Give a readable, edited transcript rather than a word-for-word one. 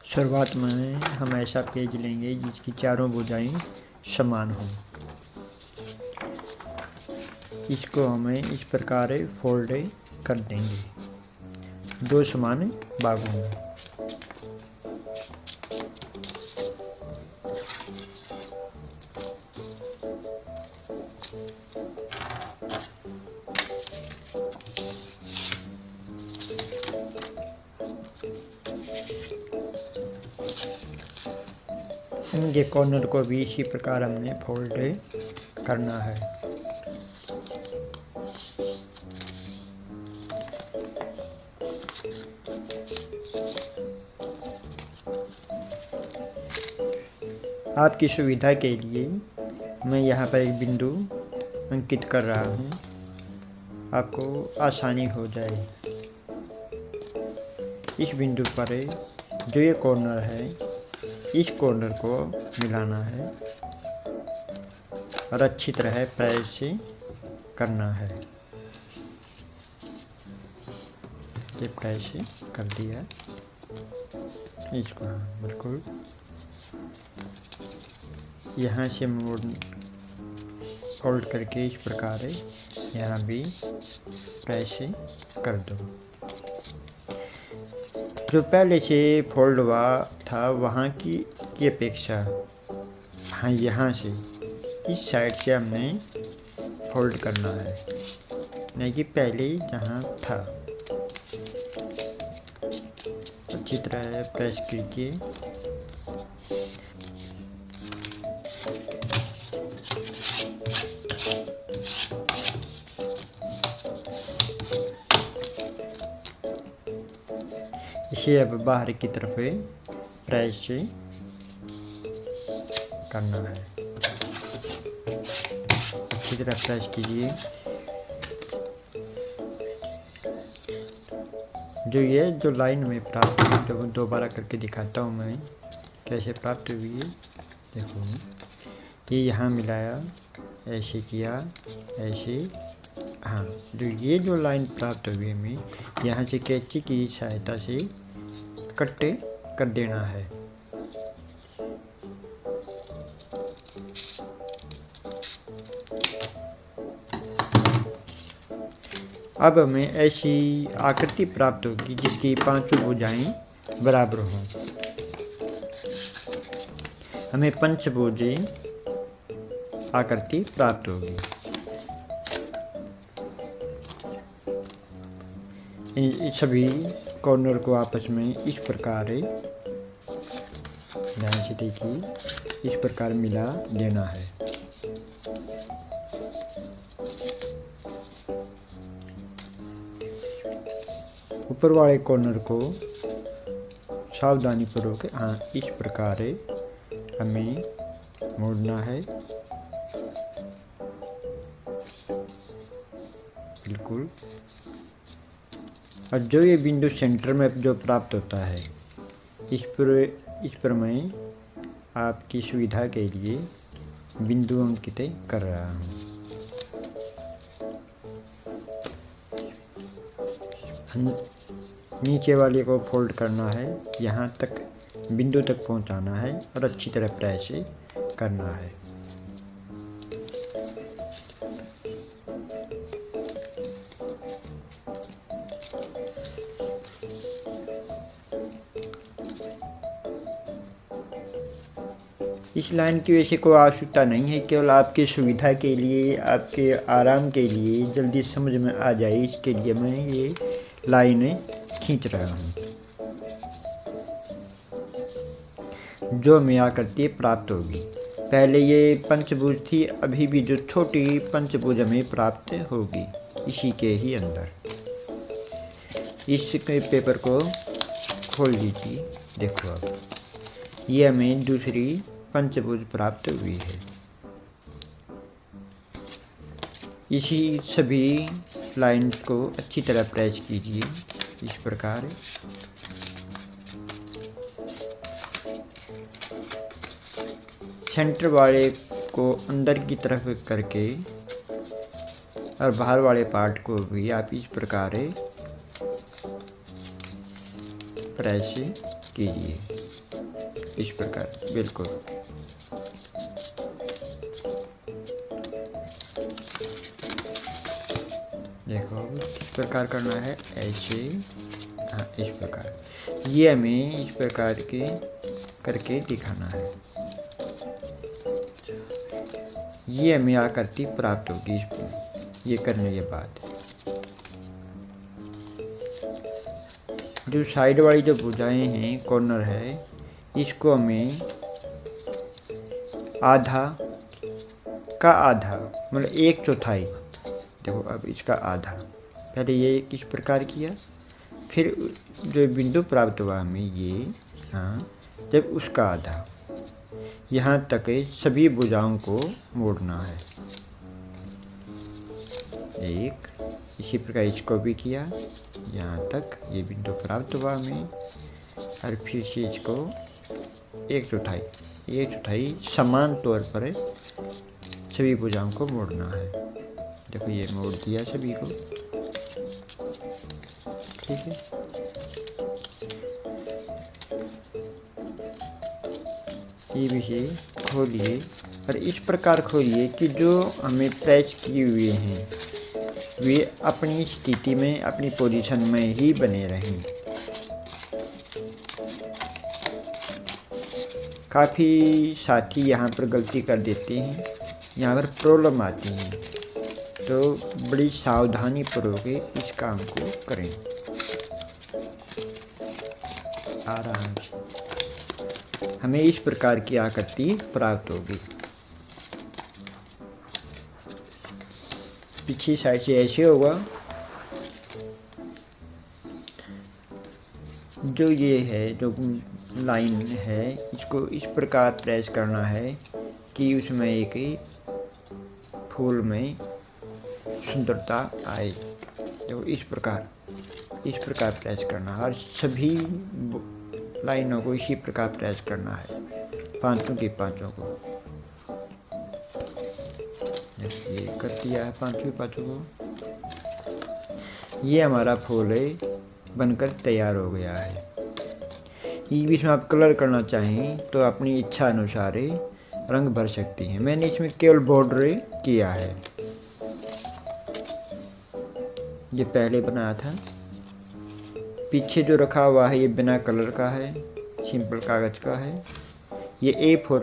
शुरुआत में हम ऐसा पेज लेंगे जिसकी चारों भुजाएं समान हों। इसको हमें इस प्रकार फोल्ड कर देंगे दो समान भागों में। इनके कॉर्नर को भी इसी प्रकार हमने फोल्ड करना है। आपकी सुविधा के लिए मैं यहाँ पर एक बिंदु अंकित कर रहा हूँ, आपको आसानी हो जाए। इस बिंदु पर जो ये कॉर्नर है, इस कॉर्नर को मिलाना है और अच्छी तरह प्रेस करना है। ये प्रेस कर दिया इसको, बिल्कुल यहाँ से मोड़ फोल्ड करके इस प्रकार यहाँ भी प्रेस कर दो। जो पहले से फोल्ड हुआ था वहाँ की अपेक्षा हाँ यहाँ से इस साइड से हमने फोल्ड करना है, नहीं कि पहले जहाँ था। अच्छी तरह प्रेस कीजिए। इसे अब बाहर की तरफ प्रेस करना है। अच्छी तरह प्रेस कीजिए। जो लाइन में प्राप्त हुई, तो दोबारा करके दिखाता हूँ मैं कैसे प्राप्त हुई है। देखो ये यहाँ मिलाया, ऐसे किया, ऐसे। हाँ, जो लाइन प्राप्त हुई हमें यहाँ से कैंची की सहायता से कट कर देना है। अब हमें ऐसी आकृति प्राप्त होगी जिसकी पांचों भुजाएं बराबर हों। हमें पंचभुजी आकृति प्राप्त होगी। इन सभी कॉर्नर को आपस में इस प्रकार, ध्यान से देखिए, इस प्रकार मिला देना है। ऊपर वाले कॉर्नर को सावधानी पूर्वक इस प्रकार हमें मोड़ना है, बिल्कुल। और जो ये बिंदु सेंटर में जो प्राप्त होता है, इस पर मैं आपकी सुविधा के लिए बिंदु अंकित कर रहा हूँ। नीचे वाले को फोल्ड करना है, यहाँ तक बिंदु तक पहुँचाना है और अच्छी तरह प्रेस करना है। इस लाइन की वैसे कोई आवश्यकता नहीं है, केवल आपकी सुविधा के लिए, आपके आराम के लिए, जल्दी समझ में आ जाए इसके लिए मैं ये लाइन खींच रहा हूँ। जो हमें आकृति प्राप्त होगी, पहले ये पंचभुज थी, अभी भी जो छोटी पंचभुज हमें प्राप्त होगी इसी के ही अंदर। इस पेपर को खोल लीजिए। देखो अब ये हमें दूसरी पंचभुज प्राप्त हुई है। इसी सभी लाइन्स को अच्छी तरह प्रेस कीजिए इस प्रकार। सेंटर वाले को अंदर की तरफ करके और बाहर वाले पार्ट को भी आप इस प्रकार प्रेस कीजिए इस प्रकार, बिल्कुल। देखो अब किस प्रकार करना है, ऐसे, हाँ इस प्रकार। ये हमें इस प्रकार के करके दिखाना है। ये हमें आकृति प्राप्त होगी ये करने के बाद। जो साइड वाली जो भुजाएं हैं, कॉर्नर है, इसको हमें आधा का आधा, मतलब 1/4। देखो अब इसका आधा, पहले ये किस प्रकार किया, फिर जो बिंदु प्राप्त हुआ हमें ये, हाँ, जब उसका आधा, यहाँ तक सभी भुजाओं को मोड़ना है। एक, इसी प्रकार इसको भी किया, यहाँ तक ये बिंदु प्राप्त हुआ हमें, और फिर से इसको 1/4 समान तौर पर सभी भुजाओं को मोड़ना है। देखो ये मोड़ दिया सभी को, ठीक है। ये भी से खोलिए और इस प्रकार खोलिए कि जो हमें प्रेस किए हुए हैं वे अपनी स्थिति में, अपनी पोजीशन में ही बने रहें। काफ़ी साथी यहाँ पर गलती कर देते हैं, यहाँ पर प्रॉब्लम आती है, तो बड़ी सावधानी पूर्वक इस काम को करें, आराम से। हमें इस प्रकार की आकृति प्राप्त होगी। पीछे साइड से ऐसे होगा। जो ये है, जो लाइन है, इसको इस प्रकार प्रेस करना है कि उसमें एक फूल में सुंदरता आए। तो इस प्रकार प्रेस करना है, और सभी लाइनों को इसी प्रकार प्रेस करना है, पांचों की पांचों को। ये कर दिया है पांचों को। ये हमारा फूल बनकर तैयार हो गया है। इसमें आप कलर करना चाहें तो अपनी इच्छा अनुसार रंग भर सकती हैं। मैंने इसमें केवल बॉर्डर किया है। ये पहले बनाया था। पीछे जो रखा हुआ है ये बिना कलर का है, सिंपल कागज का है। ये A4